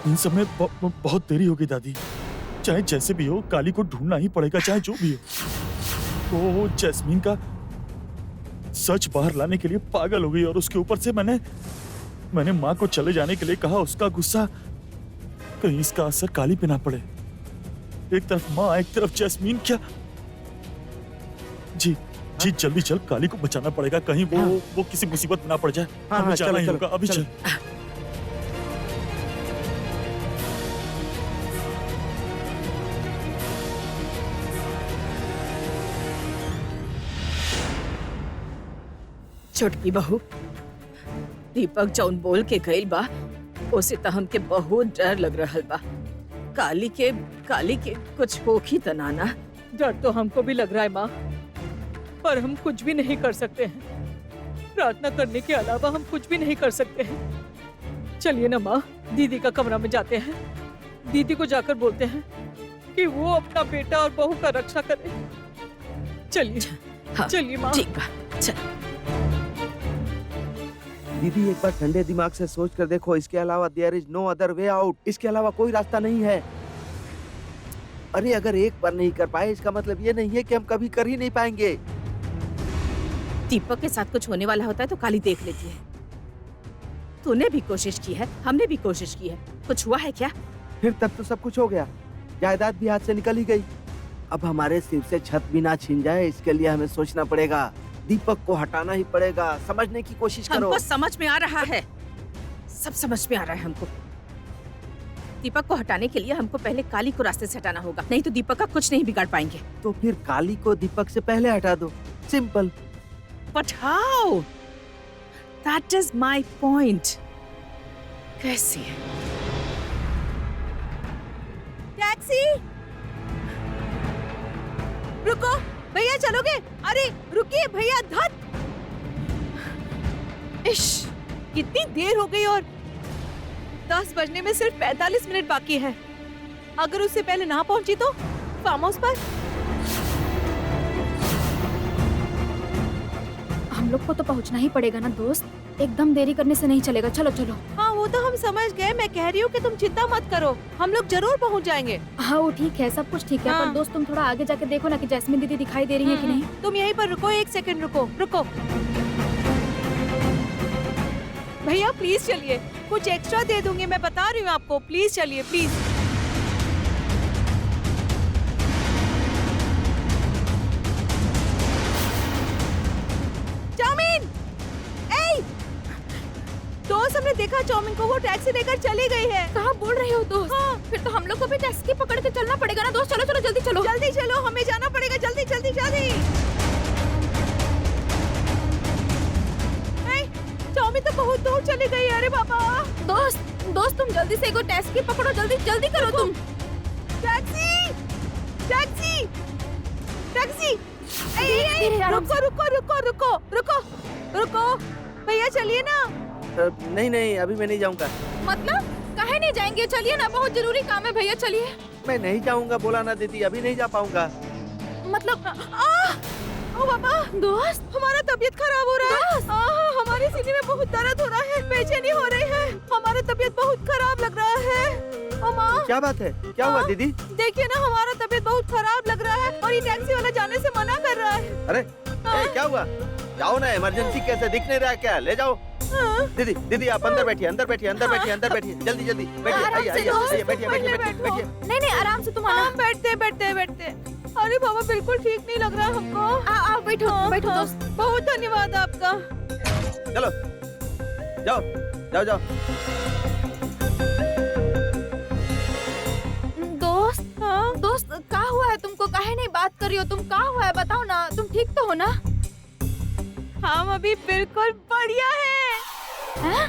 इन सब में बहुत देरी हो गई दादी। चाहे जैसे भी हो काली को ढूंढना ही पड़ेगा, चाहे जो भी हो। वो जैस्मीन का सच बाहर लाने के लिए पागल हो गई और उसके ऊपर से मैंने माँ को चले जाने के लिए कहा। उसका गुस्सा, कहीं इसका असर काली पे ना पड़े। एक तरफ माँ, एक तरफ जैस्मीन। क्या जी जल्दी चल, काली को बचाना पड़ेगा, कहीं वो किसी मुसीबत में ना पड़ जाए। हमें जाना ही होगा, अभी चल। छोटकी बहू, दीपक जौन बोल के गइल बा उसे तो हमके बहुत डर लग रहल बा। काली के कुछ होखी त ना। डर तो हमको भी लग रहा है माँ, पर हम कुछ भी नहीं कर सकते हैं। प्रार्थना करने के अलावा हम कुछ भी नहीं कर सकते हैं। चलिए ना माँ, दीदी का कमरा में जाते हैं। दीदी को जाकर बोलते हैं कि वो अपना बेटा और बहू का रक्षा करे। चलिए हाँ, चलिए माँ। ठीक बा, चल। दीदी एक बार ठंडे दिमाग से सोच कर देखो, इसके अलावा there is no other way out. इसके अलावा कोई रास्ता नहीं है। अरे अगर एक बार नहीं कर पाए इसका मतलब ये नहीं है कि हम कभी कर ही नहीं पाएंगे। दीपक के साथ कुछ होने वाला होता है तो काली देख लेती है। तूने भी कोशिश की है, हमने भी कोशिश की है, कुछ हुआ है क्या? फिर तब तो सब कुछ हो गया, जायदाद भी हाथ से निकल ही गई। अब हमारे सिर से छत भी ना छीन जाए, इसके लिए हमें सोचना पड़ेगा। दीपक को हटाना ही पड़ेगा। समझने की कोशिश करो। हमको समझ में आ रहा है, सब समझ में आ रहा है हमको। दीपक को हटाने के लिए हमको पहले काली को रास्ते से हटाना होगा, नहीं तो दीपक का कुछ नहीं बिगाड़ पाएंगे। तो फिर काली को दीपक से पहले हटा दो, simple. But how? That is my point. कैसे? टैक्सी! रुको, भैया चलोगे? अरे रुकिए भैया, धत! इश, कितनी देर हो गई और 10 बजने में सिर्फ 45 मिनट बाकी है। अगर उससे पहले ना पहुंची तो फार्म हाउस पर। हम लोग को तो पहुंचना ही पड़ेगा ना दोस्त, एकदम देरी करने से नहीं चलेगा। चलो चलो। हाँ वो तो हम समझ गए, मैं कह रही हूँ कि तुम चिंता मत करो, हम लोग जरूर पहुँच जाएंगे। हाँ वो ठीक है, सब कुछ ठीक है। हाँ। पर दोस्त तुम थोड़ा आगे जाके देखो ना कि जैस्मीन दीदी दिखाई दे रही है कि नहीं। तुम यहीं पर रुको, 1 सेकंड रुको। भैया प्लीज चलिए, कुछ एक्स्ट्रा दे दूंगी, मैं बता रही हूँ आपको। प्लीज चलिए, प्लीज। चाउमीन! ए! दोस्त हमने देखा चाउमीन को, वो टैक्सी लेकर चली गई है। कहाँ बोल रहे हो दोस्त? हाँ। फिर तो हम लोग को भी टैक्सी पकड़ के चलना पड़ेगा ना दोस्त। चलो चलो जल्दी चलो। जल्दी चलो, हमें जाना पड़ेगा, जल्दी जल्दी जल्दी। चाउमीन तो बहुत दूर चली गई। अरे बाबा! दोस्त तुम जल्दी से एगो टैक्सी पकड़ो, जल्दी जल्दी करो तुम। टैक्सी! टैक्सी! टैक्सी! रुको भैया, चलिए ना। नहीं अभी मैं नहीं जाऊंगा। मतलब काहे नहीं जाएंगे? चलिए ना, बहुत जरूरी काम है भैया, चलिए। मैं नहीं जाऊंगा, बोला ना दीदी, अभी नहीं जा पाऊंगा। मतलब ओ बाबा, दोस्त हमारा तबीयत खराब हो रहा है। हमारे सीने में बहुत दर्द हो रहा है, बेचैनी हो रही है, हमारा तबीयत बहुत खराब लग रहा है। ओ माँ, क्या बात है? क्या हुआ दीदी? देखिए ना, हमारा तबीयत बहुत खराब लग रहा है और ये टैक्सी वाला जाने से मना कर रहा है। अरे क्या हुआ? जाओ ना, इमरजेंसी कैसे दिख नहीं रहा क्या? ले जाओ। दीदी आप अंदर बैठिए, अंदर बैठिए, जल्दी बैठिए, आइए बैठिए। नहीं आराम से तुम आना। बैठते। अरे बाबा, बिल्कुल ठीक नहीं लग रहा है हमको। आओ बैठो दोस्त। बहुत धन्यवाद आपका। चलो जाओ। दोस्त क्या हुआ है तुमको? काहे नहीं बात कर रही हो तुम? क्या हुआ है बताओ ना, तुम ठीक तो हो ना? हम अभी बिल्कुल बढ़िया हैं?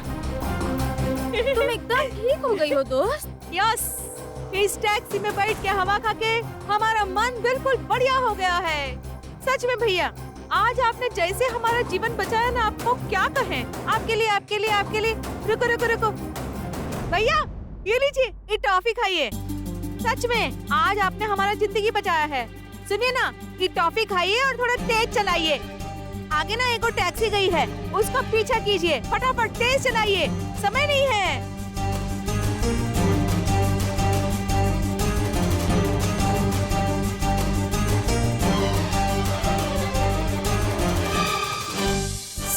तुम एकदम ठीक हो गई हो दोस्त? यस, इस टैक्सी में बैठ के हवा खा के हमारा मन बिल्कुल बढ़िया हो गया है। सच में भैया, आज आपने जैसे हमारा जीवन बचाया ना, आपको क्या कहें। आपके लिए। रुको भैया, ये लीजिए, ये टॉफी खाइए। सच में आज आपने हमारा जिंदगी बचाया है। सुनिए ना, ये टॉफी खाइए और थोड़ा तेज चलाइए। आगे ना एक और टैक्सी गई है, उसका पीछा कीजिए, फटाफट तेज चलाइए, समय नहीं है।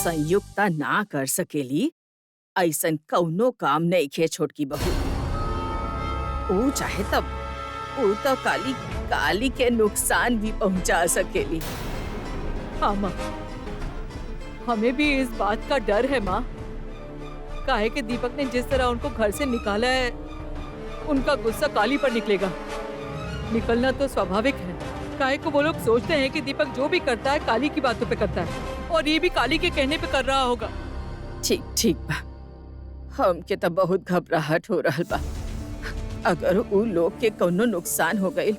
संयुक्ता ना कर सकेली ऐसन कौनो काम नहीं खे छोटकी बहू। वो चाहे तब वो तो काली के नुकसान भी पहुंचा सकेली। हाँ माँ, हमें भी इस बात का डर है माँ। काहे कि दीपक ने जिस तरह उनको घर से निकाला है, उनका गुस्सा काली पर निकलेगा। निकलना तो स्वाभाविक है। काहे को वो लोग सोचते हैं कि दीपक जो भी करता है काली की बातों पे करता है, और ये भी काली के कहने पे कर रहा होगा। ठीक बा, हमके तो बहुत घबराहट हो रहा बा। अगर उ लोग के कौनो नुकसान हो गई,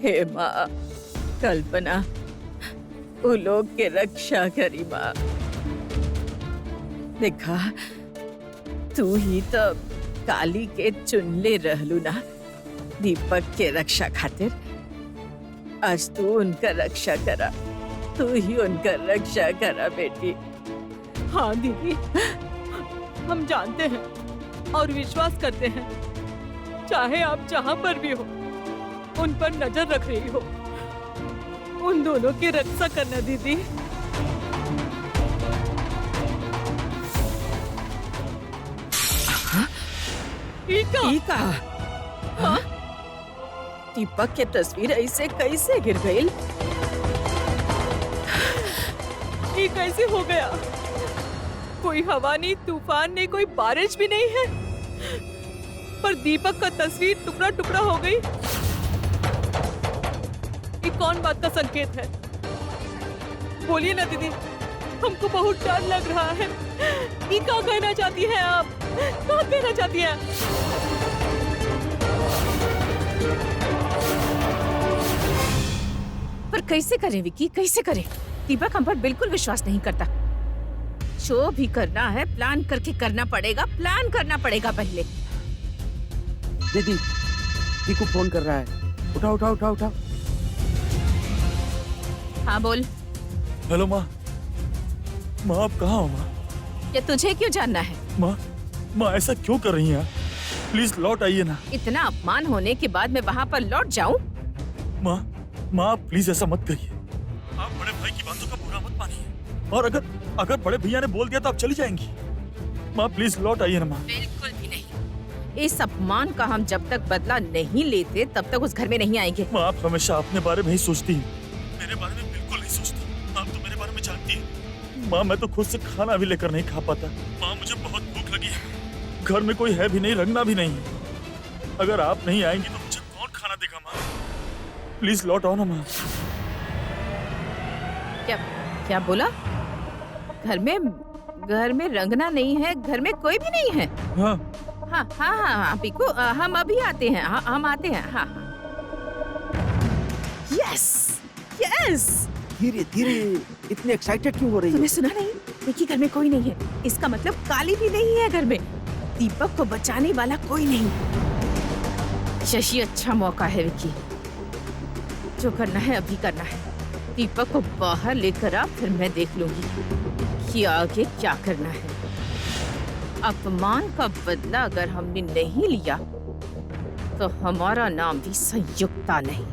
हे माँ कल्पना, उ लोग के रक्षा करी माँ। देखा, तू ही तो काली के चुनले रहलू ना दीपक के रक्षा खातिर। आज तू उनका रक्षा करा, तू ही उनका रक्षा करा बेटी। हाँ दीदी, हम जानते हैं और विश्वास करते हैं, चाहे आप जहाँ पर भी हो, उन पर नजर रख रही हो। उन दोनों की रक्षा करना दीदी। ईका, हाँ? दीपक के तस्वीर ऐसे कैसे गिर गई? ये कैसे हो गया? कोई हवा नहीं, तूफान नहीं, कोई बारिश भी नहीं है, पर दीपक का तस्वीर टुकड़ा टुकड़ा हो गई। ये कौन बात का संकेत है? बोलिए ना दीदी, हमको बहुत डर लग रहा है। ये क्या कहना चाहती हैं आप? क्या कहना चाहती हैं? पर कैसे करें विकी, कैसे करें? दीपक हम पर बिल्कुल विश्वास नहीं करता। जो भी करना है प्लान करके करना पड़ेगा, प्लान करना पड़ेगा पहले। दीदी, दीकू फोन कर रहा है। उठाओ। हाँ बोल। हेलो माँ। माँ आप कहाँ हो माँ? ये तुझे क्यों जानना है? माँ ऐसा क्यों कर रही हैं आप? प्लीज लौट आइए ना। इतना अपमान होने के बाद मैं वहाँ पर लौट जाऊँ? माँ आप प्लीज ऐसा मत करिए। आप बड़े भाई की बातों का बुरा मत मानिए। और अगर बड़े भैया ने बोल दिया तो आप चली जाएंगी। माँ प्लीज लौट आइए ना माँ। बिल्कुल भी नहीं। इस अपमान का हम जब तक बदला नहीं लेते तब तक उस घर में नहीं आएंगे। माँ आप हमेशा अपने बारे में ही सोचती हैं, मेरे बारे में बिल्कुल नहीं सोचती। आप तो मेरे बारे में जानती हैं। माँ मैं तो खुद से खाना भी लेकर नहीं खा पाता। माँ मुझे बहुत भूख लगी है। घर में कोई है भी नहीं, रंगना भी नहीं है। अगर आप नहीं आएंगी तो मुझे कौन खाना देगा? माँ प्लीज लौट आओ ना माँ। क्या बोला? घर में रंगना नहीं है, घर में कोई भी नहीं है। हाँ पीकू, हम अभी आते हैं। हम आते हैं। हाँ। यस। धीरे इतनी एक्साइटेड क्यों हो रही तूने हो? सुना नहीं? विकी घर में कोई नहीं है, इसका मतलब काली भी नहीं है घर में। दीपक को बचाने वाला कोई नहीं। यही अच्छा मौका है विकी, जो करना है अभी करना है। दीपक को बाहर लेकर आ, फिर मैं देख लूंगी कि आगे क्या करना है। अपमान का बदला अगर हमने नहीं लिया तो हमारा नाम भी संयुक्ता नहीं।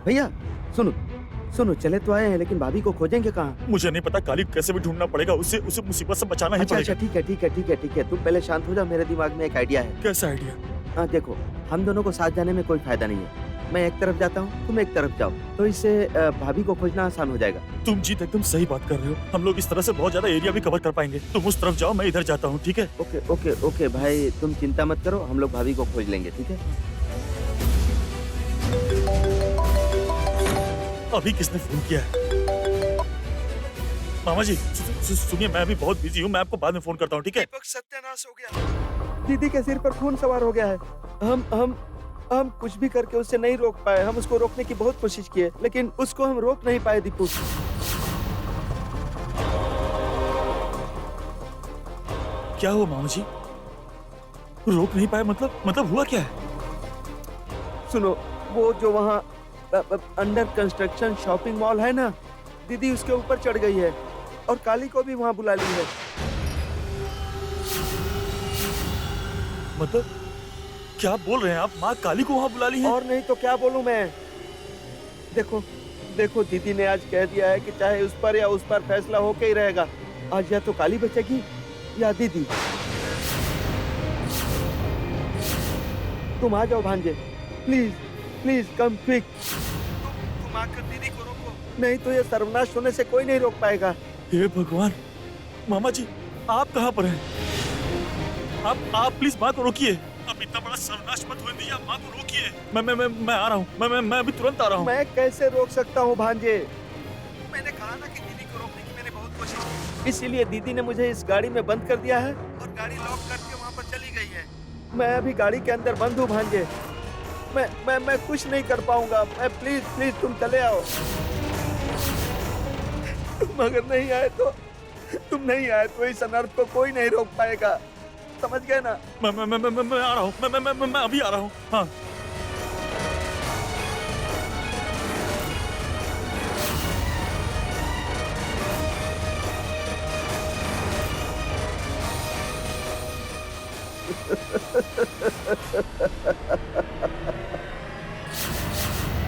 भैया सुनो, चले तो आए हैं लेकिन भाभी को खोजेंगे कहाँ? मुझे नहीं पता, काली कैसे भी ढूंढना पड़ेगा। उसे मुसीबत से बचाना ही पड़ेगा। अच्छा ठीक है। तुम पहले शांत हो जाओ, मेरे दिमाग में एक आइडिया है। कैसा आइडिया? हाँ देखो, हम दोनों को साथ जाने में कोई फायदा नहीं है। मैं एक तरफ जाता हूँ, तुम एक तरफ जाओ, तो इससे भाभी को खोजना आसान हो जाएगा। तुम जीत एकदम सही बात कर रहे हो। हम लोग इस तरह से बहुत ज्यादा एरिया भी कवर कर पाएंगे। तुम उस तरफ जाओ, मैं इधर जाता हूँ, ठीक है? ओके भाई, तुम चिंता मत करो, हम लोग भाभी को खोज लेंगे, ठीक है? अभी किसने फोन किया है? मामा जी सुनिए, मैं अभी बहुत बिजी हूँ, मैं आपको बाद में फोन करता हूँ, ठीक है? दीपक सत्यानाश हो गया। दीदी के सिर पर खून सवार हो गया है। हम कुछ भी करके उससे नहीं रोक पाए। हम उसको रोकने की बहुत कोशिश किए, लेकिन उसको हम रोक नहीं पाए। दीपू, क्या हुआ मामा जी? रोक नहीं पाए मतलब हुआ क्या है? सुनो, वो जो वहाँ अंडर कंस्ट्रक्शन शॉपिंग मॉल है ना, दीदी उसके ऊपर चढ़ गई है और काली को भी वहाँ बुला ली है। मतलब क्या बोल रहे हैं आप? माँ काली को वहाँ बुला ली है? और नहीं तो क्या बोलूं मैं। देखो देखो, दीदी ने आज कह दिया है कि चाहे उस पर या उस पर फैसला होके ही रहेगा। आज या तो काली बचेगी या दीदी। तुम आ जाओ भांजे, प्लीज प्लीज कम क्विक। तुम आकर दीदी को रोको, नहीं तो ये सर्वनाश होने से कोई नहीं रोक पाएगा। हे भगवान, मामा जी आप कहाँ पर हैं? आप प्लीज माँ को रोकिए। आप इतना बड़ा सर्वनाश मत होने दीजिए, माँ को रोकिए। मैं आ रहा हूँ, मैं अभी तुरंत आ रहा हूँ। मैं कैसे रोक सकता हूँ भांजे? मैंने कहा ना कि दीदी को रोकने की मैंने बहुत कोशिश की, इसीलिए दीदी ने मुझे इस गाड़ी में बंद कर दिया है और गाड़ी लॉक करके वहाँ पर चली गई है। मैं अभी गाड़ी के अंदर बंद हूँ भांजे। मैं कुछ नहीं कर पाऊंगा। मैं प्लीज तुम चले आओ। तुम अगर नहीं आए तो इस अनर्थ को कोई नहीं रोक पाएगा, समझ गए ना? मैं आ रहा हूँ, मैं अभी आ रहा हूँ। हाँ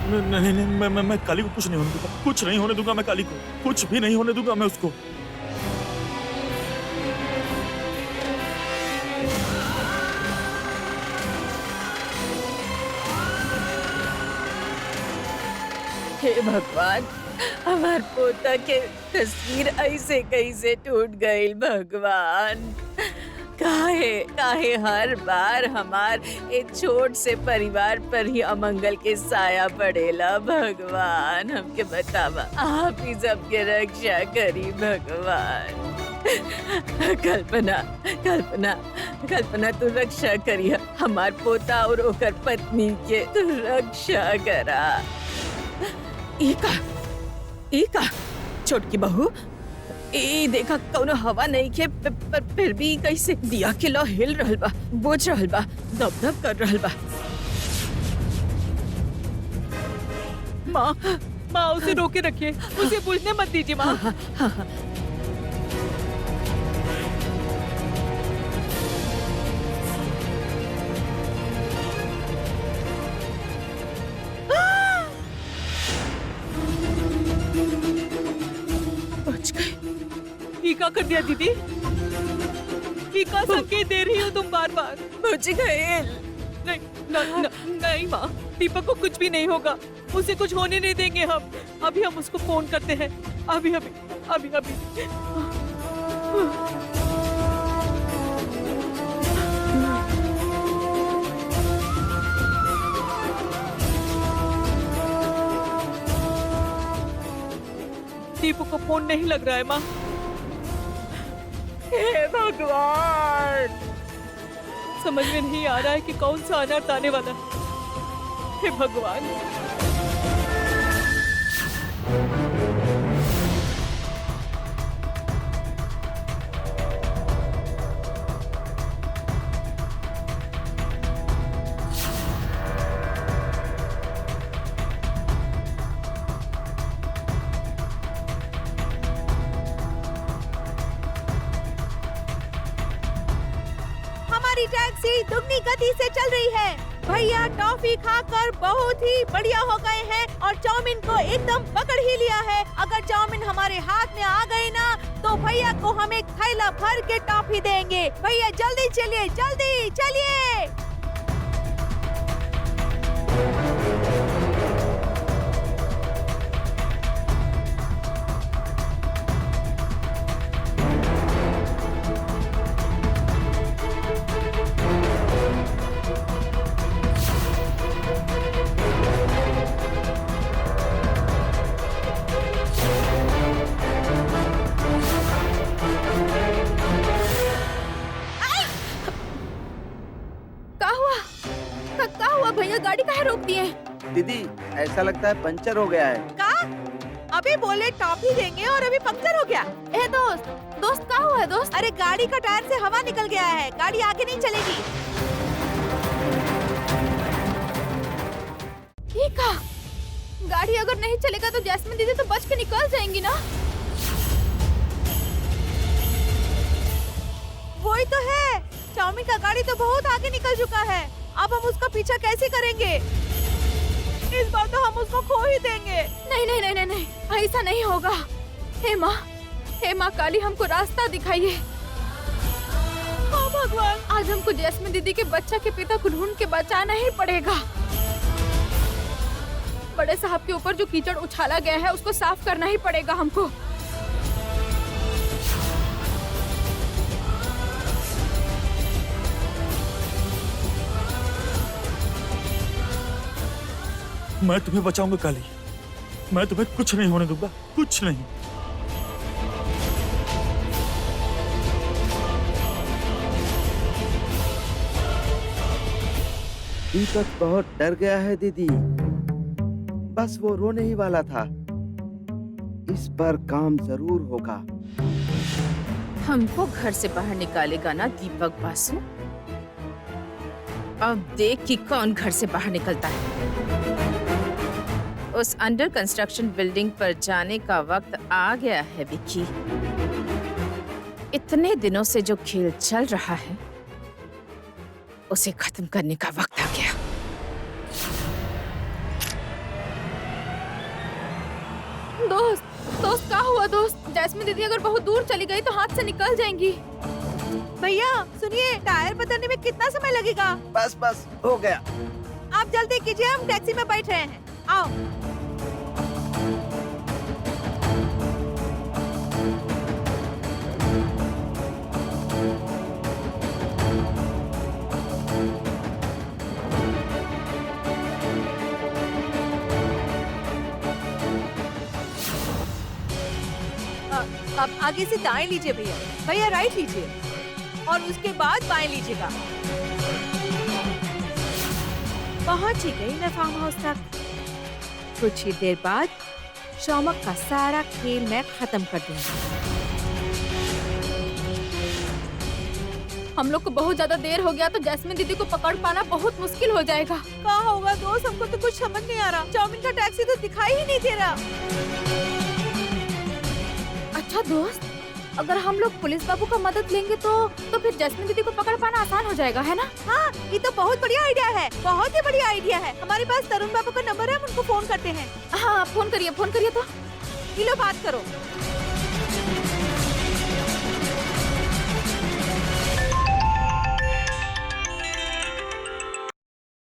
नहीं, मैं काली को कुछ नहीं होने दूंगा, कुछ नहीं होने दूंगा। मैं काली को कुछ भी नहीं होने दूंगा मैं उसको। हे भगवान, हमार पोता के तस्वीर ऐसे कैसे टूट गई भगवान। काहे हर बार हमार एक छोट से परिवार पर ही अमंगल के साया पड़ेला भगवान। हमके बतावा, आप ही सबके रक्षा करी भगवान। कल्पना तू रक्षा करी, हमार पोता और ओकर पत्नी के तू रक्षा करा। इका छोटकी बहू, ए देखा कौनो हवा नहीं के पर फिर भी कैसे दिया के लो हिल रहल बा, बोझ रहल बा, दब कर रहल बा। माँ उसे रोके रखिए, उसे बुझने मत दीजिए माँ। क्या कर दिया दीदी? क्या संकेत दे रही हो तुम बार बार? मुझे गए। नहीं माँ, दीपक को कुछ भी नहीं होगा, उसे कुछ होने नहीं देंगे हम। अभी हम उसको फोन करते हैं, अभी। दीपक को फोन नहीं लग रहा है माँ। हे भगवान, समझ में नहीं आ रहा है कि कौन सा अनर्थ आने वाला है। हे भगवान। टैक्सी दुगनी गति से चल रही है। भैया टॉफी खाकर बहुत ही बढ़िया हो गए हैं और चाउमीन को एकदम पकड़ ही लिया है। अगर चाउमीन हमारे हाथ में आ गई ना तो भैया को हम एक थैला भर के टॉफी देंगे। भैया जल्दी चलिए, जल्दी चलिए। भैया गाड़ी काहे रोक दिए? दीदी ऐसा लगता है पंचर हो गया है। का? अभी बोले टॉफी देंगे और अभी पंक्चर हो गया। ए दोस्त क्या हुआ है दोस्त? अरे गाड़ी का टायर से हवा निकल गया है, गाड़ी आगे नहीं चलेगी। ठीक है, गाड़ी अगर नहीं चलेगा तो जैस्मिन दीदी तो बच के निकल जाएंगी ना। वही तो है, चाउमीन का गाड़ी तो बहुत आगे निकल चुका है। अब हम उसका पीछा कैसे करेंगे? इस बार तो हम उसको खो ही देंगे। नहीं नहीं नहीं नहीं नहीं, ऐसा नहीं होगा। हे माँ काली, हमको रास्ता दिखाइए। हाँ भगवान। आज हमको जैस्मिन दीदी के बच्चा के पिता को ढूंढ के बचाना ही पड़ेगा। बड़े साहब के ऊपर जो कीचड़ उछाला गया है उसको साफ करना ही पड़ेगा हमको। मैं तुम्हें बचाऊंगा काली, मैं तुम्हें कुछ नहीं होने दूंगा, कुछ नहीं। दीपक बहुत डर गया है दीदी, बस वो रोने ही वाला था। इस पर काम जरूर होगा। हमको घर से बाहर निकालेगा ना दीपक बासु? अब देख कि कौन घर से बाहर निकलता है। उस अंडर कंस्ट्रक्शन बिल्डिंग पर जाने का वक्त आ गया है विक्की। इतने दिनों से जो खेल चल रहा है उसे खत्म करने का वक्त आ गया। दोस्त क्या हुआ दोस्त? जैस्मिन दीदी अगर बहुत दूर चली गई तो हाथ से निकल जाएंगी। भैया सुनिए, टायर बदलने में कितना समय लगेगा? बस बस हो गया। आप जल्दी कीजिए, हम टैक्सी में बैठ रहे हैं। आओ। अब आगे से दाएं लीजिए भैया। भैया राइट लीजिए और उसके बाद बाएं लीजिएगा। पहुंच ही गई मैं फार्म हाउस तक। कुछ ही देर बाद शौमक का सारा खेल मैं खत्म कर दूंगी। हम लोग को बहुत ज्यादा देर हो गया तो जैस्मिन दीदी को पकड़ पाना बहुत मुश्किल हो जाएगा। क्या होगा दोस्त? हमको तो कुछ समझ नहीं आ रहा। चाउमीन का टैक्सी तो दिखाई ही नहीं दे रहा। अच्छा दोस्त, अगर हम लोग पुलिस बाबू का मदद लेंगे तो फिर जैस्मिन दीदी को पकड़ पाना आसान हो जाएगा, है ना? हाँ, ये तो बहुत बढ़िया आइडिया है, बहुत ही बढ़िया आइडिया है। हमारे पास तरुण बाबू का नंबर है, हम उनको फोन करते हैं। हाँ फोन करिए तो। ये लो बात करो।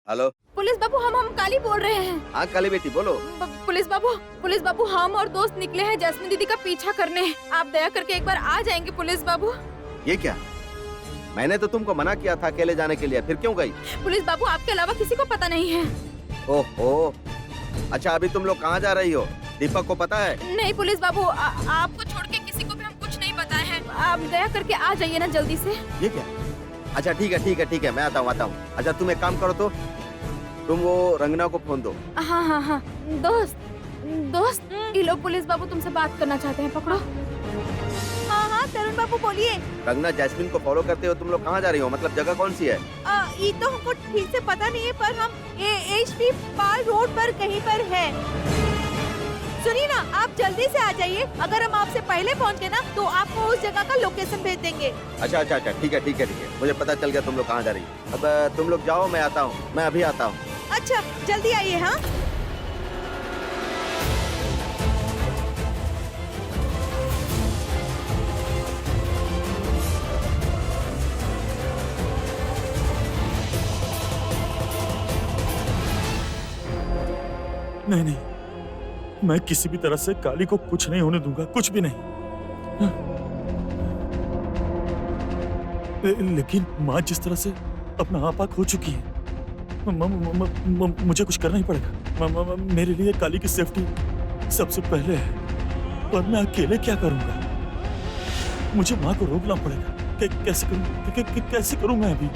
हेलो पुलिस बाबू, हम काली बोल रहे हैं। हाँ काली बेटी बोलो। पुलिस बाबू हम और दोस्त निकले हैं जैस्मिन दीदी का पीछा करने। आप दया करके एक बार आ जाएंगे पुलिस बाबू? ये क्या? मैंने तो तुमको मना किया था अकेले जाने के लिए, फिर क्यों गई? पुलिस बाबू आपके अलावा किसी को पता नहीं है। ओहो, अच्छा अभी तुम लोग कहाँ जा रही हो? दीपक को पता है? नहीं पुलिस बाबू, आपको छोड़ के किसी को भी हम कुछ नहीं बताए हैं। आप दया करके आ जाइए ना जल्दी से। ये क्या? अच्छा ठीक है मैं आता हूँ। अच्छा तुम एक काम करो तो, तुम वो रंगना को फोन दो। हाँ दोस्त ये लोग पुलिस बाबू तुमसे बात करना चाहते हैं, पकड़ो। हाँ तरुण बाबू बोलिए। रंगना जैस्मिन को फॉलो करते हो तुम लोग कहाँ जा रही हो? मतलब जगह कौन सी है? ये तो हमको ठीक से पता नहीं है, पर हम HP पाल रोड पर कहीं पर है। सुनिए ना, आप जल्दी से आ जाइए। अगर हम आपसे पहले पहुँच गए ना तो आपको उस जगह का लोकेशन भेज देंगे। अच्छा ठीक है, मुझे पता चल गया तुम लोग कहाँ जा रही हो। अब तुम लोग जाओ, मैं आता हूँ, मैं अभी आता हूँ। अच्छा जल्दी आइए। हाँ नहीं, मैं किसी भी तरह से काली को कुछ नहीं होने दूंगा, कुछ भी नहीं। लेकिन माँ जिस तरह से अपना आपा खो चुकी है, मुझे कुछ करना ही पड़ेगा। मेरे लिए काली की सेफ्टी सबसे पहले है, और मैं अकेले क्या करूंगा? मुझे माँ को रोकना पड़ेगा। कैसे करूं मैं अभी?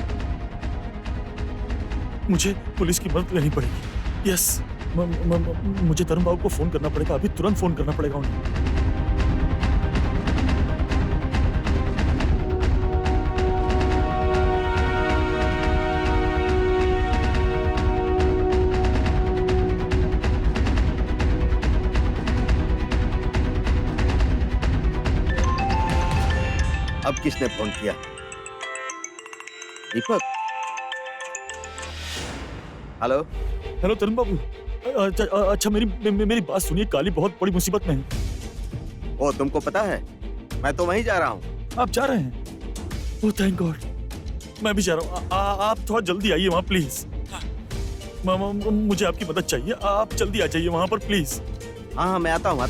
मुझे पुलिस की मदद लेनी पड़ेगी। यस, मुझे तरुण बाबू को फोन करना पड़ेगा, अभी तुरंत फोन करना पड़ेगा उन्हें। अब किसने फोन किया? दीपक? हेलो। हेलो तरुण बाबू। अच्छा मेरी बात सुनिए, काली बहुत बड़ी मुसीबत में है। ओ, तुमको पता है मैं तो वहीं जा रहा हूँ। आप जा रहे हैं? ओह थैंक गॉड, मैं भी जा रहा हूँ। आप थोड़ा जल्दी आइए वहाँ प्लीज। मुझे आपकी मदद चाहिए, आप जल्दी आ जाइए वहाँ पर प्लीज। हाँ, मैं आता हूँ।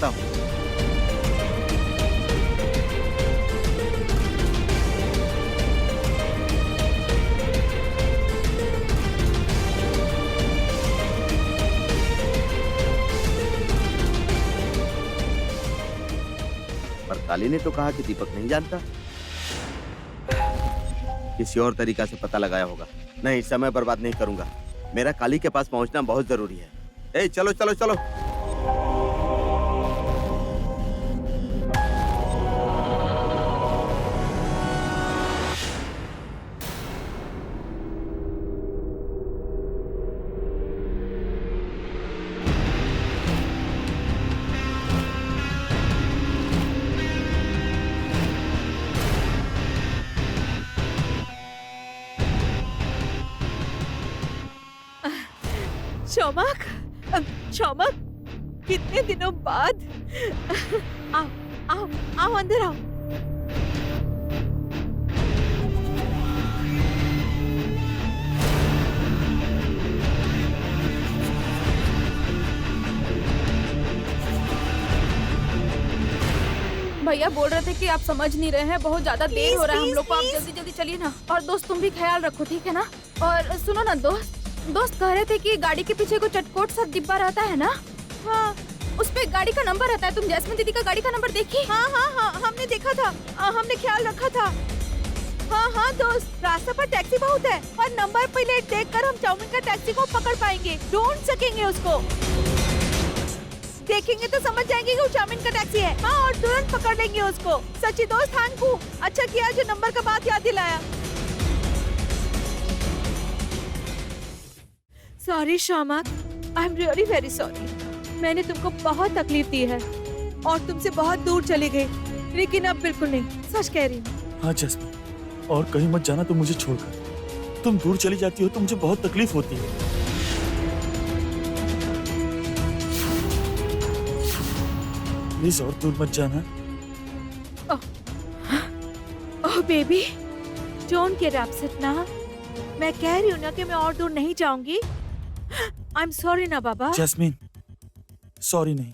पर काली ने तो कहा कि दीपक नहीं जानता। किसी और तरीका से पता लगाया होगा। नहीं, समय बर्बाद नहीं करूंगा। मेरा काली के पास पहुंचना बहुत जरूरी है। ए, चलो चलो चलो। शौमक, शौमक, कितने दिनों बाद। आओ आओ आओ, अंदर आओ। भैया बोल रहे थे कि आप समझ नहीं रहे हैं, बहुत ज्यादा देर हो रहा है हम लोग को। आप please. जल्दी जल्दी चलिए ना। और दोस्त तुम भी ख्याल रखो, ठीक है ना? और सुनो ना दोस्त कह रहे थे कि गाड़ी के पीछे कोई चटकोट सा डिब्बा रहता है ना? हाँ, उस पे गाड़ी का नंबर रहता है। तुम जैस्मिन दीदी का गाड़ी का नंबर देखी? हाँ हाँ हाँ, हमने देखा था, हमने ख्याल रखा था। हाँ हाँ दोस्त, रास्ते पर टैक्सी बहुत है और नंबर प्लेट देखकर हम चाउमीन का टैक्सी को पकड़ पाएंगे, ढूंढ सकेंगे उसको। देखेंगे तो समझ जाएंगे कि वो चाउमीन का टैक्सी है। हाँ, और तुरंत पकड़ लेंगे उसको। सच्ची दोस्त, थैंक यू, अच्छा किया जो नंबर का बात याद दिलाया। Sorry Shoumak, I am really very sorry. मैंने तुमको बहुत तकलीफ दी है और तुमसे बहुत दूर चली गई, लेकिन अब बिल्कुल नहीं, सच कह रही हूँ। हाँ जैस्मीन, और कहीं मत जाना तुम मुझे छोड़कर। तुम दूर चली जाती हो तो मुझे बहुत तकलीफ होती है। प्लीज और दूर मत जाना। ओह बेबी, डोंट गेट अपसेट ना। मैं कह रही हूँ ना कि मैं और दूर नहीं जाऊंगी। आई एम सॉरी ना बाबा। जैस्मीन, सॉरी नहीं,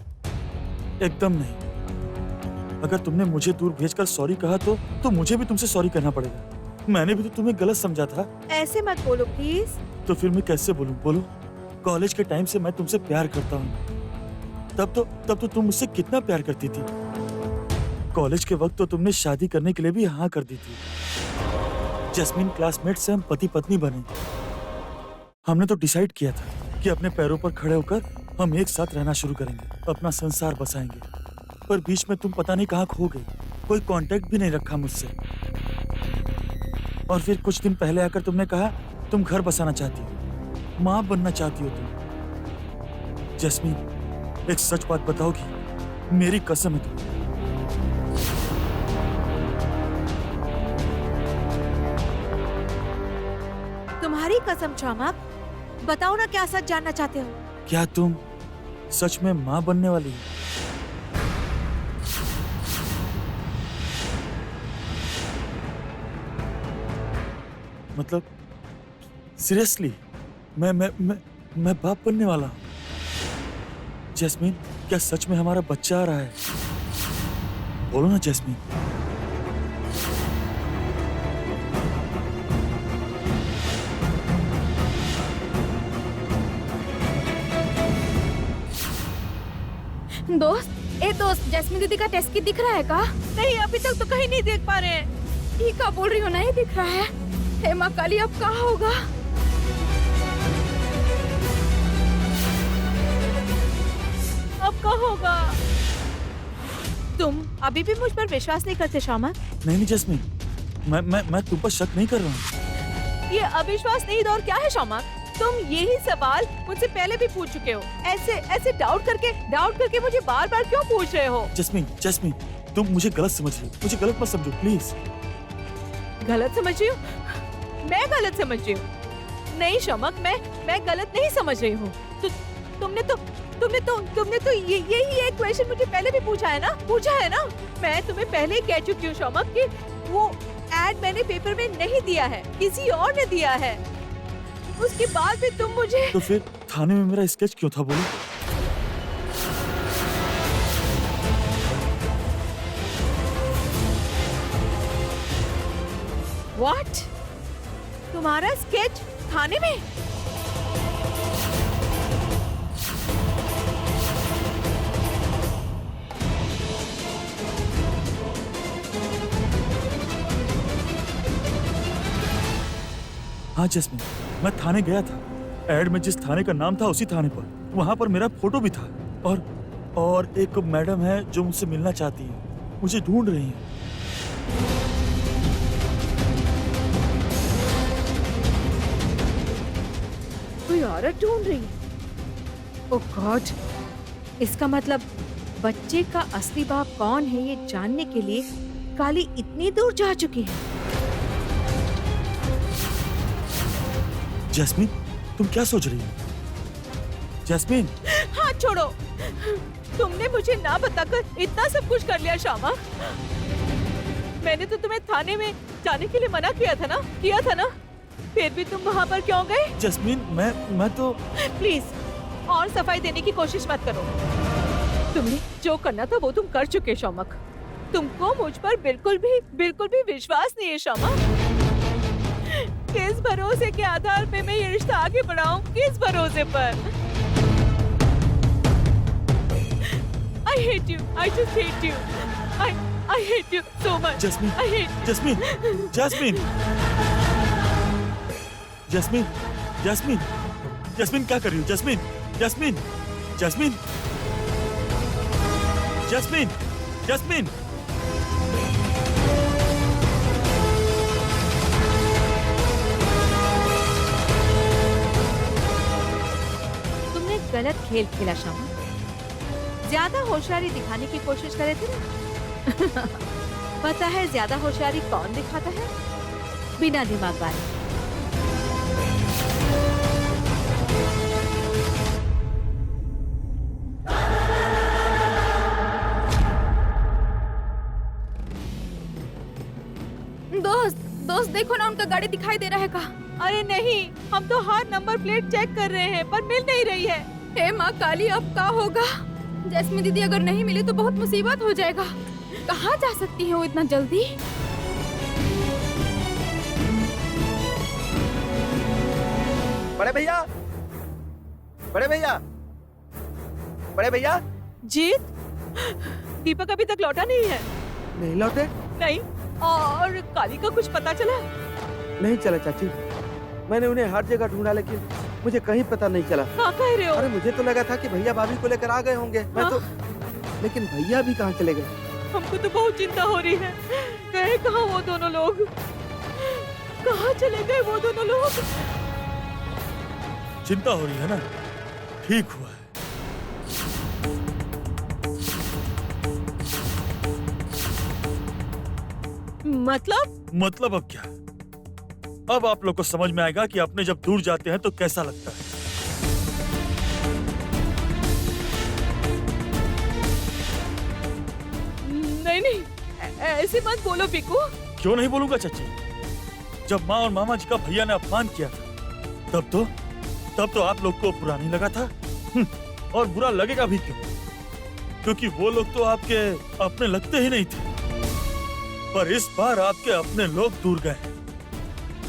एकदम नहीं। अगर तुमने मुझे दूर भेजकर सॉरी कहा तो मुझे भी तुमसे सॉरी कहना पड़ेगा। मैंने भी तो तुम्हें गलत समझा था। ऐसे मत बोलो प्लीज। तो फिर मैं कैसे बोलूं? बोलो। कॉलेज के टाइम से मैं तुमसे प्यार करता हूँ। तब तो तुम मुझसे कितना प्यार करती थी। कॉलेज के वक्त तो तुमने शादी करने के लिए भी हाँ कर दी थी। जैस्मीन, क्लासमेट से हम पति पत्नी बने। हमने तो डिसाइड किया था कि अपने पैरों पर खड़े होकर हम एक साथ रहना शुरू करेंगे, अपना संसार बसाएंगे। पर बीच में तुम पता नहीं कहाँ खो गई, कोई कांटेक्ट भी नहीं रखा मुझसे। और फिर कुछ दिन पहले आकर तुमने कहा तुम घर बसाना चाहती हो, माँ बनना चाहती हो तुम। जैस्मीन, एक सच बात बताओगी? मेरी कसम है तुम्हें। तुम्हारी कसम शौमक, बताओ ना क्या सच जानना चाहते हो? क्या तुम सच में माँ बनने वाली हो? मतलब सीरियसली? मैं बाप बनने वाला हूँ? जैस्मीन, क्या सच में हमारा बच्चा आ रहा है? बोलो ना जैस्मीन। दोस्त, जैस्मिन दीदी का टेस्ट किट दिख रहा है का? नहीं, अभी तक तो कहीं नहीं देख पा रहे हैं। ये क्या बोल रही हो, नहीं दिख रहा है? हे माँ काली, अब कहाँ होगा? अब क्या होगा? तुम अभी भी मुझ पर विश्वास नहीं करते शौमक? नहीं जैस्मीन, मैं तुम पर शक नहीं कर रहा हूँ। ये अविश्वास नहीं और क्या है शौमक? तुम यही सवाल मुझसे पहले भी पूछ चुके हो। ऐसे डाउट करके मुझे बार बार क्यों पूछ रहे हो? जैस्मीन, तुम मुझे गलत समझ रही हो। मुझे गलत मत समझो प्लीज। गलत समझ रही हूँ? मैं गलत समझ रही हूँ? नहीं शमक, मैं गलत नहीं समझ रही हूँ। तुमने तो यही एक क्वेश्चन मुझे पहले भी पूछा है ना? मैं तुम्हें पहले ही कह चुकी हूँ शमक कि वो एड मैंने पेपर में नहीं दिया है, किसी और ने दिया है। उसके बाद भी तुम मुझे तो फिर थाने में मेरा स्केच क्यों था बोलो? व्हाट? तुम्हारा स्केच थाने में? हाँ जैस्मिन, मैं थाने गया था। एड में जिस थाने का नाम था उसी थाने पर, वहाँ पर मेरा फोटो भी था। और एक मैडम है जो मुझसे मिलना चाहती है, मुझे ढूंढ रही है। कोई औरत ढूंढ रही है? ओह गॉड, इसका मतलब बच्चे का असली बाप कौन है ये जानने के लिए काली इतनी दूर जा चुकी है। जैस्मिन, तुम क्या सोच रही हो? जैस्मिन, हाथ छोड़ो। तुमने मुझे ना बताकर इतना सब कुछ कर लिया श्यामा। मैंने तो तुम्हें थाने में जाने के लिए मना किया था ना? फिर भी तुम वहाँ पर क्यों गए? जैस्मिन, मैं तो प्लीज और सफाई देने की कोशिश मत करो। तुमने जो करना था वो तुम कर चुके शौमक। तुमको मुझ पर बिल्कुल भी विश्वास नहीं है शौमा। किस भरोसे के आधार पे मैं ये रिश्ता आगे बढ़ाऊं? किस भरोसे पर? I hate you. I just hate you. I hate you so much. Jasmine, I hate. Jasmine, Jasmine, Jasmine, Jasmine, Jasmine क्या कर रही हो? Jasmine, Jasmine, Jasmine, Jasmine, Jasmine. तुमने गलत खेल खेला शामा। ज्यादा होशियारी दिखाने की कोशिश करे थे ना। पता है ज्यादा होशियारी कौन दिखाता है? बिना दिमाग वाले। दोस्त देखो ना, उनका गाड़ी दिखाई दे रहा है कहाँ? अरे नहीं, हम तो हर नंबर प्लेट चेक कर रहे हैं पर मिल नहीं रही है। हे माँ काली, अब क्या होगा? जैस्मिन दीदी अगर नहीं मिली तो बहुत मुसीबत हो जाएगा। कहाँ जा सकती है वो इतना जल्दी? बड़े भैया, बड़े भैया, बड़े भैया। जीत, दीपक अभी तक लौटा नहीं है। नहीं लौटे? नहीं। और काली का कुछ पता चला? नहीं चला चाची, मैंने उन्हें हर जगह ढूंढा लेकिन मुझे कहीं पता नहीं चला। क्या कह रहे हो? अरे मुझे तो लगा था कि भैया भाभी को लेकर आ गए होंगे। मैं तो, लेकिन भैया भी कहाँ चले गए? हमको तो बहुत चिंता हो रही है। गए कहाँ वो दोनों लोग? कहाँ चले गए वो दोनों लोग? चिंता हो रही है ना? ठीक हुआ है। मतलब अब क्या? अब आप लोग को समझ में आएगा कि अपने जब दूर जाते हैं तो कैसा लगता है। नहीं, ऐसे मत बोलो पीकू। क्यों नहीं बोलूंगा चाची? जब माँ और मामा जी का भैया ने अपमान किया था तब तो आप लोग को बुरा नहीं लगा था। और बुरा लगेगा भी क्यों? क्योंकि वो लोग तो आपके अपने लगते ही नहीं थे। पर इस बार आपके अपने लोग दूर गए।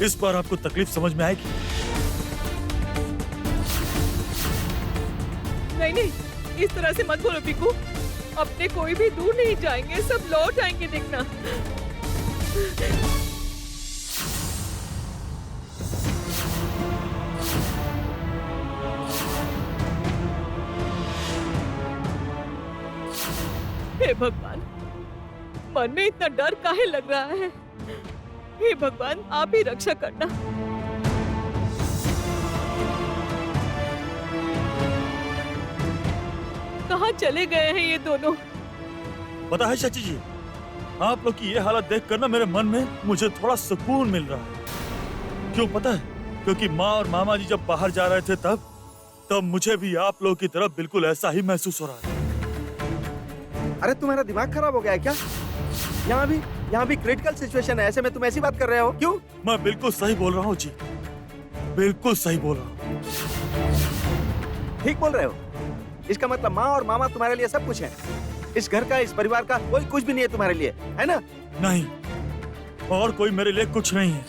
इस बार आपको तकलीफ समझ में आएगी। नहीं, इस तरह से मत बोलो पीकू। अपने कोई भी दूर नहीं जाएंगे, सब लौट आएंगे, देखना। हे भगवान, मन में इतना डर काहे लग रहा है? हे भगवान, आप ही रक्षा करना। कहाँ चले गए हैं ये दोनों? पता है चाची जी, आप लोग की ये हालत देखकर ना मेरे मन में मुझे थोड़ा सुकून मिल रहा है। क्यों पता है? क्योंकि माँ और मामा जी जब बाहर जा रहे थे तब मुझे भी आप लोगों की तरफ बिल्कुल ऐसा ही महसूस हो रहा था। अरे तुम्हारा दिमाग खराब हो गया है क्या? यहाँ भी क्रिटिकल सिचुएशन है, ऐसे में तुम ऐसी बात कर रहे हो क्यों? मैं बिल्कुल सही बोल रहा हूँ जी, बिल्कुल सही बोल रहा हूँ। ठीक बोल रहे हो। इसका मतलब माँ और मामा तुम्हारे लिए सब कुछ है। इस घर का, इस परिवार का कोई कुछ भी नहीं है तुम्हारे लिए, है ना? नहीं, और कोई मेरे लिए कुछ नहीं है।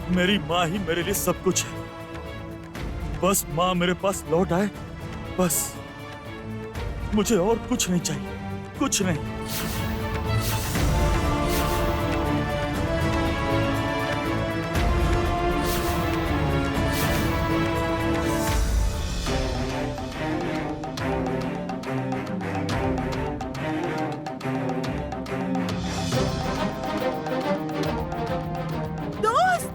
मेरी माँ ही मेरे लिए सब कुछ है। बस माँ मेरे पास लौट आए, बस मुझे और कुछ नहीं चाहिए, कुछ नहीं। दोस्त,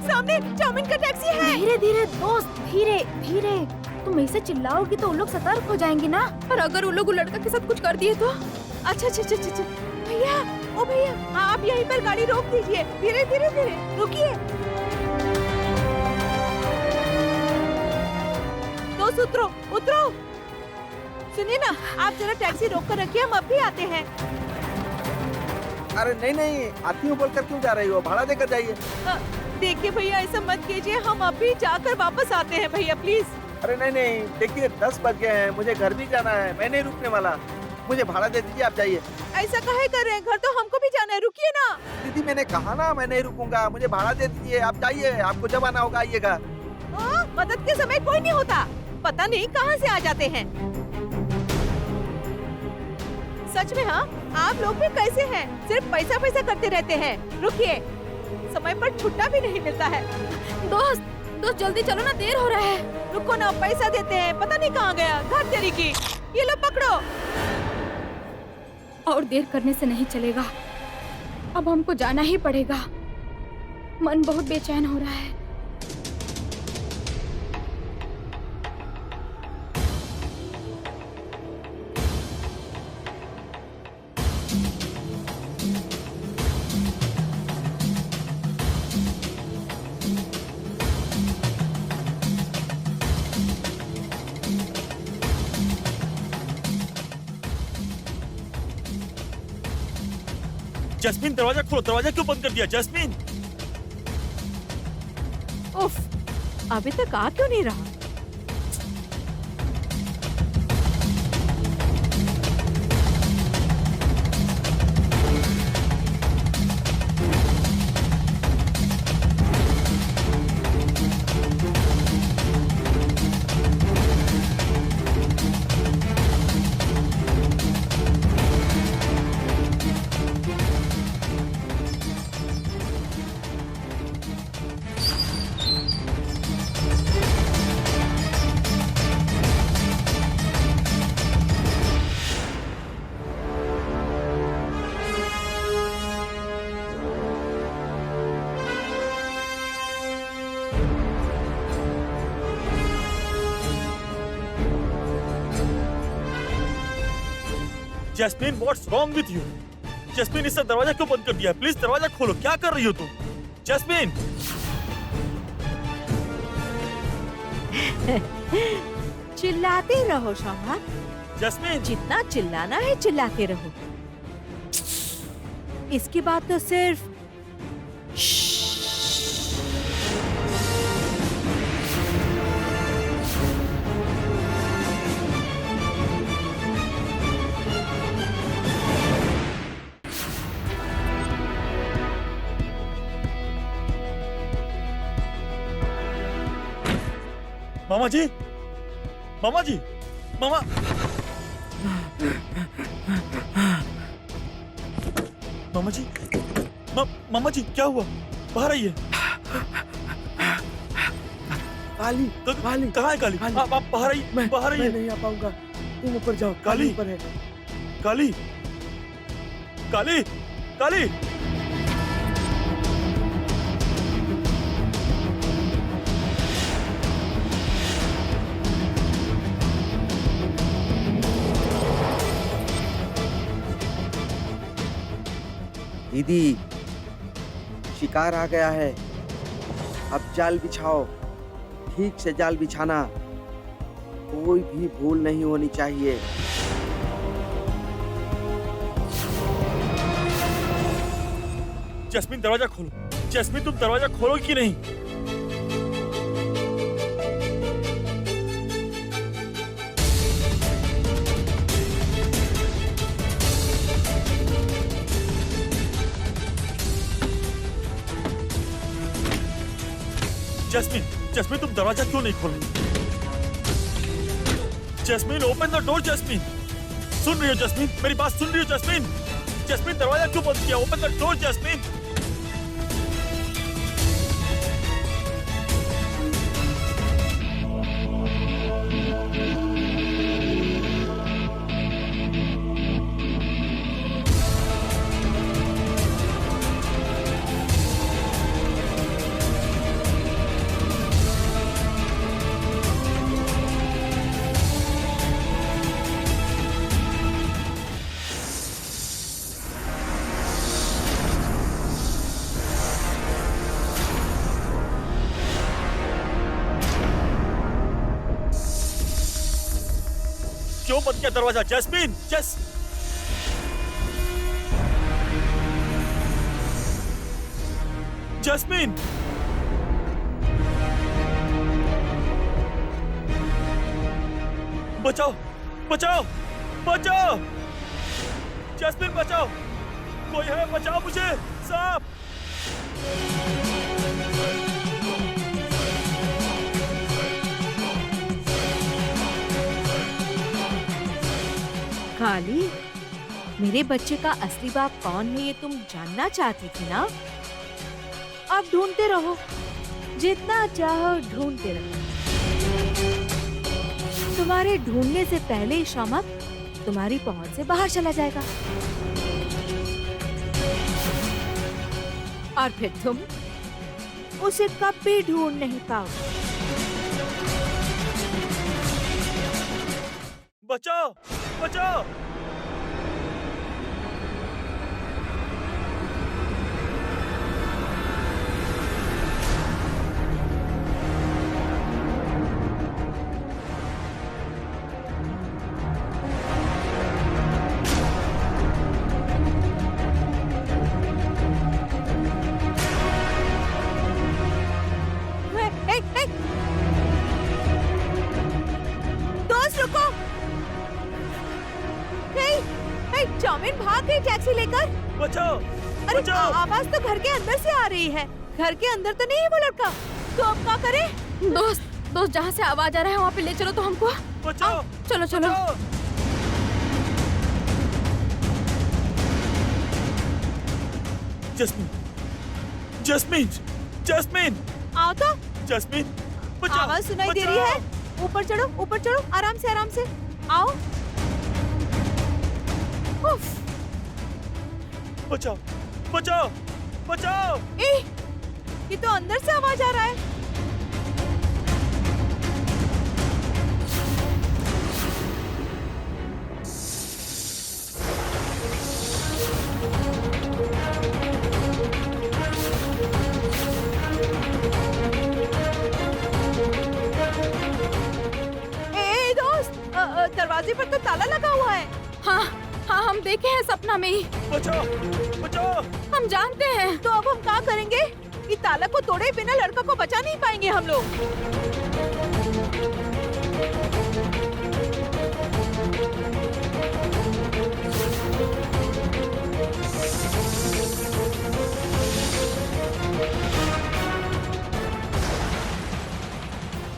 सामने चाउमीन का टैक्सी है। धीरे धीरे दोस्त, धीरे धीरे। तुम ऐसे चिल्लाओगी तो उन लोग सतर्क हो जाएंगे ना। और अगर उन लोग उस लड़का के साथ कुछ कर दिए तो? अच्छा अच्छा अच्छा अच्छा भैया, ओ भैया, आप यहीं पर गाड़ी रोक दीजिए। धीरे धीरे धीरे रुकिए। दोस्त उतरो उतरो। सुनिए ना, आप जरा टैक्सी रोक कर रखिए, हम अब भी आते हैं। अरे नहीं, आती हूँ बोलकर क्यों जा रही हो? भाड़ा देकर जाइए। देखिए भैया, ऐसा मत कीजिए, हम अभी जाकर वापस आते हैं भैया, प्लीज। अरे नहीं, देखिए 10 बज गए हैं, मुझे घर भी जाना है, मैं नहीं रुकने वाला। मुझे भाड़ा दे दीजिए, आप जाइए। ऐसा काहे कर रहे हैं? घर तो हमको भी जाना है, रुकिए ना। दीदी मैंने कहा ना मैं नहीं रुकूंगा, मुझे भाड़ा दे दीजिए, आप जाइए, आपको जब आना होगा आइएगा। मदद के समय कोई नहीं होता, पता नहीं कहाँ से आ जाते हैं। सच में हाँ, आप लोग भी कैसे हैं? सिर्फ पैसा पैसा करते रहते हैं। रुकिए, समय पर छुट्टा भी नहीं मिलता है। दोस्त दोस्त जल्दी चलो ना, देर हो रहा है। रुको ना, पैसा देते हैं, पता नहीं कहाँ गया। घर तेरी की, ये लो पकड़ो। और देर करने से नहीं चलेगा, अब हमको जाना ही पड़ेगा। मन बहुत बेचैन हो रहा है। जैस्मीन, दरवाजा खोलो। दरवाजा क्यों बंद कर दिया जैस्मीन? उफ, अभी तक आ क्यों नहीं रहा? Jasmine, what's wrong with you? Jasmine, इससे दरवाजा क्यों बंद कर दिया? प्लीज दरवाजा खोलो, क्या कर रही हो तुम? जैस्मीन! चिल्लाते रहो शौमा, जैस्मीन! जितना चिल्लाना है चिल्लाते रहो। इसके बाद तो सिर्फ मामा जी, मामा जी, मामा, मामा जी, मामा जी, क्या हुआ? बाहर आइए। काली, काली, कहाँ है काली? काली। आप बाहर आइए, बाहर मैं आइए। नहीं आ पाऊंगा, तुम ऊपर जाओ। काली। ऊपर है। काली, काली, काली! दीदी, शिकार आ गया है। अब जाल बिछाओ, ठीक से जाल बिछाना, कोई भी भूल नहीं होनी चाहिए। जैस्मिन दरवाजा खोलो। जैस्मिन तुम दरवाजा खोलोगी कि नहीं? जैस्मिन, जैस्मिन तुम दरवाजा क्यों नहीं खोल रही? Jasmine open the door. Jasmine सुन रही हो? जैस्मिन मेरी बात सुन रही हो? जैस्मिन, जैस्मिन दरवाजा क्यों बंद किया? Open the door Jasmine. क्यों बंद किया दरवाजा? जैस्मिन, जैस्मिन, बचाओ, बचाओ, बचाओ, जैस्मिन बचाओ, कोई है? बचाओ मुझे, सांप। काली, मेरे बच्चे का असली बाप कौन है ये तुम जानना चाहती थी ना? अब ढूंढते रहो, जितना चाहो ढूंढते रहो। तुम्हारे ढूंढने से पहले ही शामक तुम्हारी पहुंच से बाहर चला जाएगा और फिर तुम उसे कभी ढूंढ नहीं पाओगे। बचाओ, बचाओ। दोस्त रुको। चाउमीन भाग गई टैक्सी लेकर। बचाओ, अरे बचाओ। आवाज तो घर के अंदर से आ रही है। घर के अंदर तो नहीं है वो लड़का। तो अब क्या करें? दोस्त जहाँ से आवाज आ रहा है वहाँ पे ले चलो तो हमको। बचाओ, चलो चलो। बचाओ। जैस्मिन, जैस्मिन, जैस्मिन, आओ तो। जैस्मिन, बचाओ। आवाज सुनाई दे रही है। ऊपर चढ़ो, ऊपर चढ़ो, आराम से, आराम से। आओ। उफ, बचाओ, बचाओ, बचाओ। ये तो अंदर से आवाज आ रहा है। दरवाजे पर तो ताला लगा हुआ है। हाँ हाँ, हम देखे हैं सपना में ही। बचाओ, बचाओ। हम जानते हैं। तो अब हम क्या करेंगे? इस ताला को तोड़े बिना लड़का को बचा नहीं पाएंगे हम लोग।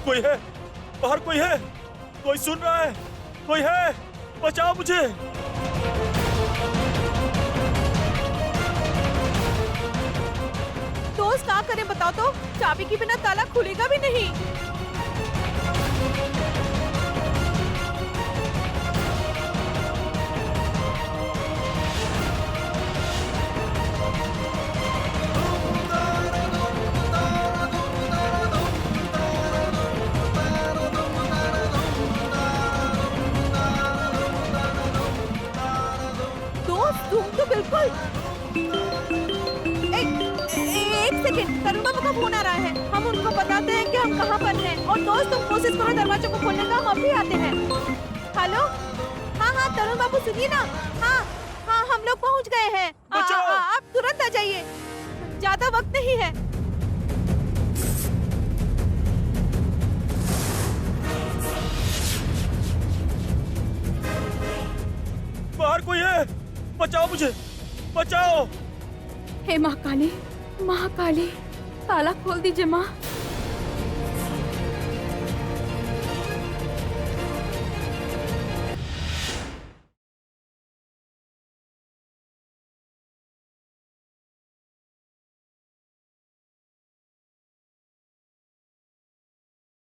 कोई है? बाहर कोई है? कोई सुन रहा है? कोई है? बचाओ मुझे। दोस्त क्या करें बताओ तो? चाबी के बिना ताला खुलेगा भी नहीं। दोस्त तुम तो बिल्कुल कहाँ पर हैं? और दोस्त तुम कोशिश करो दरवाजे को खोलने का, हम अभी आते हैं। हेलो, हाँ हाँ तरुण बाबू सुनिए ना। हाँ हाँ हम लोग पहुँच गए हैं। बचाओ! आप तुरंत आ जाइए, ज्यादा वक्त नहीं है। बाहर कोई है? बचाओ मुझे, बचाओ। हे महाकाली, महाकाली, ताला खोल दीजिए माँ।